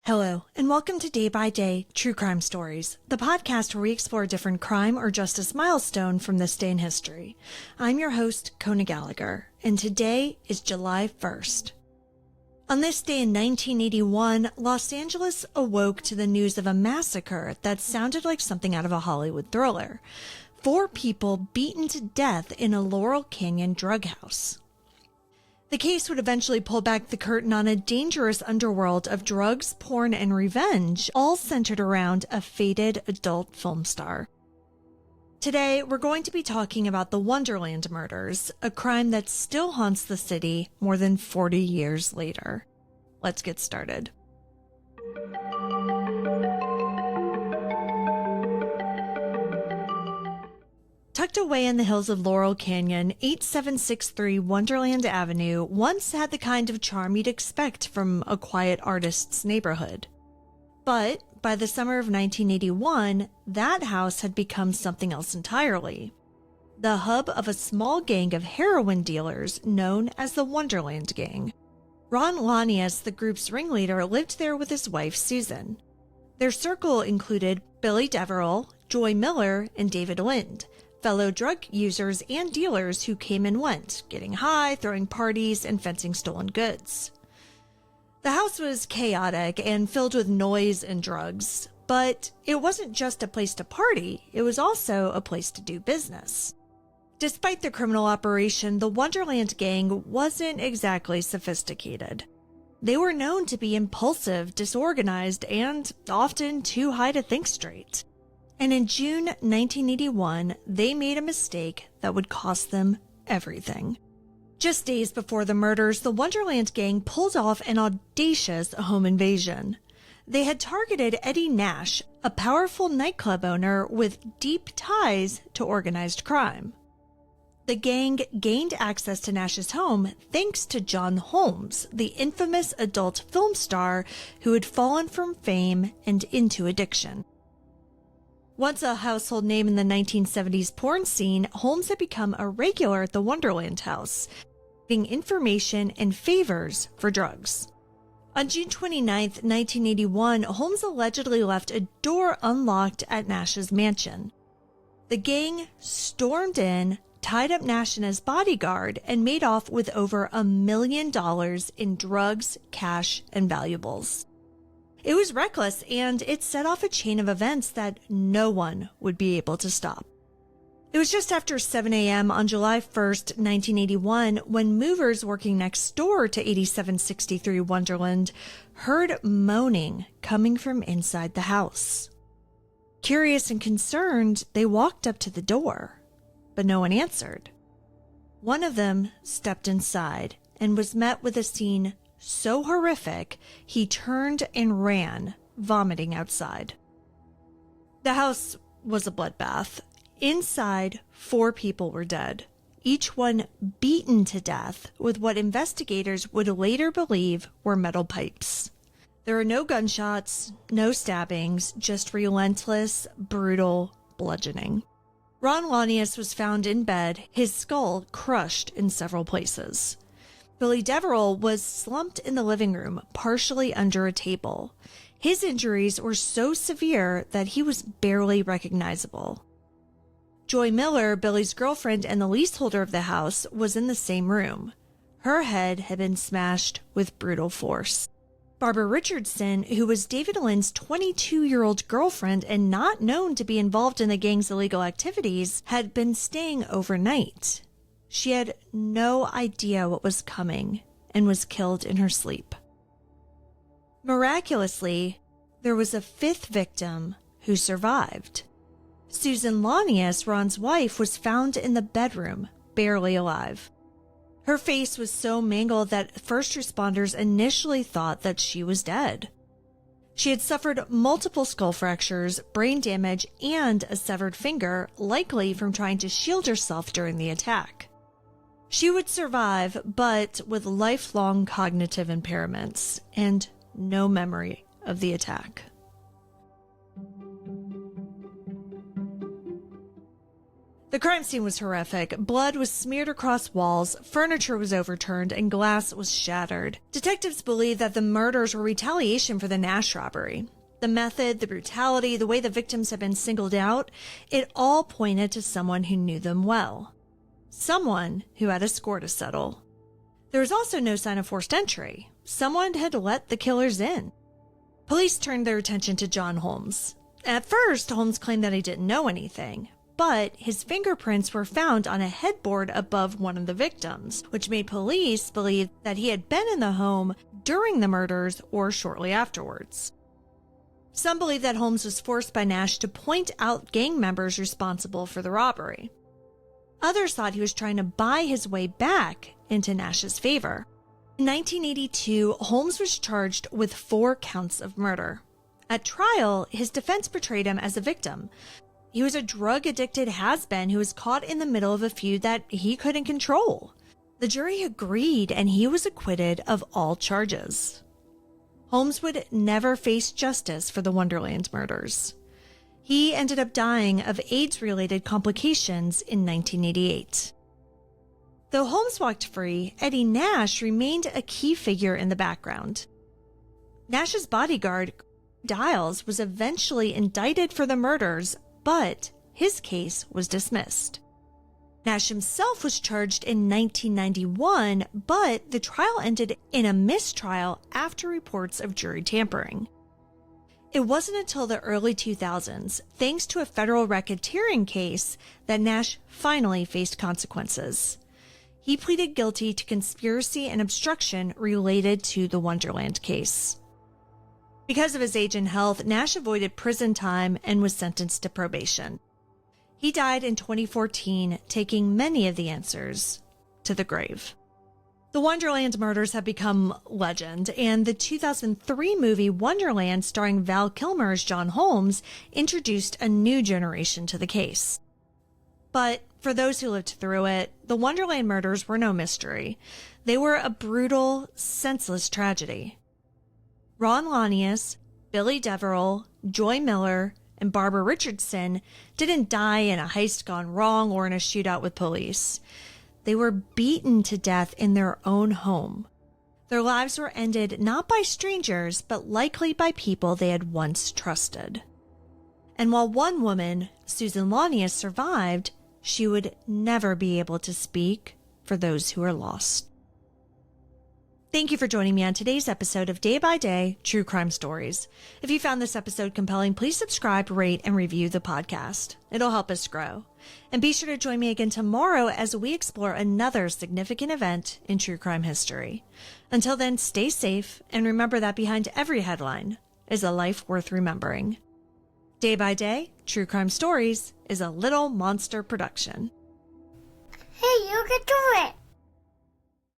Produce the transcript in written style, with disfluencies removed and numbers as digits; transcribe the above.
Hello, and welcome to Day by Day True Crime Stories, the podcast where we explore a different crime or justice milestone from this day in history. I'm your host, Kona Gallagher, and today is July 1st. On this day in 1981, Los Angeles awoke to the news of a massacre that sounded like something out of a Hollywood thriller. 4 people beaten to death in a Laurel Canyon drug house. The case would eventually pull back the curtain on a dangerous underworld of drugs, porn, and revenge, all centered around a faded adult film star. Today, we're going to be talking about the Wonderland murders, a crime that still haunts the city more than 40 years later. Let's get started. Tucked away in the hills of Laurel Canyon, 8763 Wonderland Avenue once had the kind of charm you'd expect from a quiet artist's neighborhood. But by the summer of 1981, that house had become something else entirely. The hub of a small gang of heroin dealers known as the Wonderland Gang. Ron Lanius, the group's ringleader, lived there with his wife, Susan. Their circle included Billy Deverell, Joy Miller, and David Lind, fellow drug users and dealers who came and went, getting high, throwing parties, and fencing stolen goods. The house was chaotic and filled with noise and drugs, but it wasn't just a place to party, it was also a place to do business. Despite the criminal operation, the Wonderland Gang wasn't exactly sophisticated. They were known to be impulsive, disorganized, and often too high to think straight. And in June 1981, they made a mistake that would cost them everything. Just days before the murders, the Wonderland Gang pulled off an audacious home invasion. They had targeted Eddie Nash, a powerful nightclub owner with deep ties to organized crime. The gang gained access to Nash's home thanks to John Holmes, the infamous adult film star who had fallen from fame and into addiction. Once a household name in the 1970s porn scene, Holmes had become a regular at the Wonderland house, giving information and favors for drugs. On June 29, 1981, Holmes allegedly left a door unlocked at Nash's mansion. The gang stormed in, tied up Nash and his bodyguard, and made off with over $1 million in drugs, cash, and valuables. It was reckless, and it set off a chain of events that no one would be able to stop. It was just after 7 a.m. on July 1st, 1981, when movers working next door to 8763 Wonderland heard moaning coming from inside the house. Curious and concerned, they walked up to the door, but no one answered. One of them stepped inside and was met with a scene so horrific, he turned and ran, vomiting outside. The house was a bloodbath. Inside, 4 people were dead, each one beaten to death with what investigators would later believe were metal pipes. There were no gunshots, no stabbings, just relentless, brutal bludgeoning. Ron Lanius was found in bed, his skull crushed in several places. Billy Deverell was slumped in the living room, partially under a table. His injuries were so severe that he was barely recognizable. Joy Miller, Billy's girlfriend and the leaseholder of the house, was in the same room. Her head had been smashed with brutal force. Barbara Richardson, who was David Lynn's 22-year-old girlfriend and not known to be involved in the gang's illegal activities, had been staying overnight. She had no idea what was coming and was killed in her sleep. Miraculously, there was a 5th victim who survived. Susan Lanius, Ron's wife, was found in the bedroom, barely alive. Her face was so mangled that first responders initially thought that she was dead. She had suffered multiple skull fractures, brain damage, and a severed finger, likely from trying to shield herself during the attack. She would survive, but with lifelong cognitive impairments and no memory of the attack. The crime scene was horrific. Blood was smeared across walls, furniture was overturned, and glass was shattered. Detectives believe that the murders were retaliation for the Nash robbery. The method, the brutality, the way the victims had been singled out, it all pointed to someone who knew them well. Someone who had a score to settle. There was also no sign of forced entry. Someone had let the killers in. Police turned their attention to John Holmes. At first, Holmes claimed that he didn't know anything, but his fingerprints were found on a headboard above one of the victims, which made police believe that he had been in the home during the murders or shortly afterwards. Some believe that Holmes was forced by Nash to point out gang members responsible for the robbery. Others thought he was trying to buy his way back into Nash's favor. In 1982, Holmes was charged with 4 counts of murder. At trial, his defense portrayed him as a victim. He was a drug-addicted has-been who was caught in the middle of a feud that he couldn't control. The jury agreed, and he was acquitted of all charges. Holmes would never face justice for the Wonderland murders. He ended up dying of AIDS-related complications in 1988. Though Holmes walked free, Eddie Nash remained a key figure in the background. Nash's bodyguard, Dials, was eventually indicted for the murders, but his case was dismissed. Nash himself was charged in 1991, but the trial ended in a mistrial after reports of jury tampering. It wasn't until the early 2000s, thanks to a federal racketeering case, that Nash finally faced consequences. He pleaded guilty to conspiracy and obstruction related to the Wonderland case. Because of his age and health, Nash avoided prison time and was sentenced to probation. He died in 2014, taking many of the answers to the grave. The Wonderland murders have become legend, and the 2003 movie Wonderland, starring Val Kilmer as John Holmes, introduced a new generation to the case. But for those who lived through it, the Wonderland murders were no mystery. They were a brutal, senseless tragedy. Ron Lanius, Billy Deverell, Joy Miller, and Barbara Richardson didn't die in a heist gone wrong or in a shootout with police. They were beaten to death in their own home. Their lives were ended not by strangers, but likely by people they had once trusted. And while one woman, Susan Lanius, survived, she would never be able to speak for those who are lost. Thank you for joining me on today's episode of Day by Day True Crime Stories. If you found this episode compelling, please subscribe, rate, and review the podcast. It'll help us grow. And be sure to join me again tomorrow as we explore another significant event in true crime history. Until then, stay safe and remember that behind every headline is a life worth remembering. Day by Day True Crime Stories is a Little Monster production. Hey, you can do it!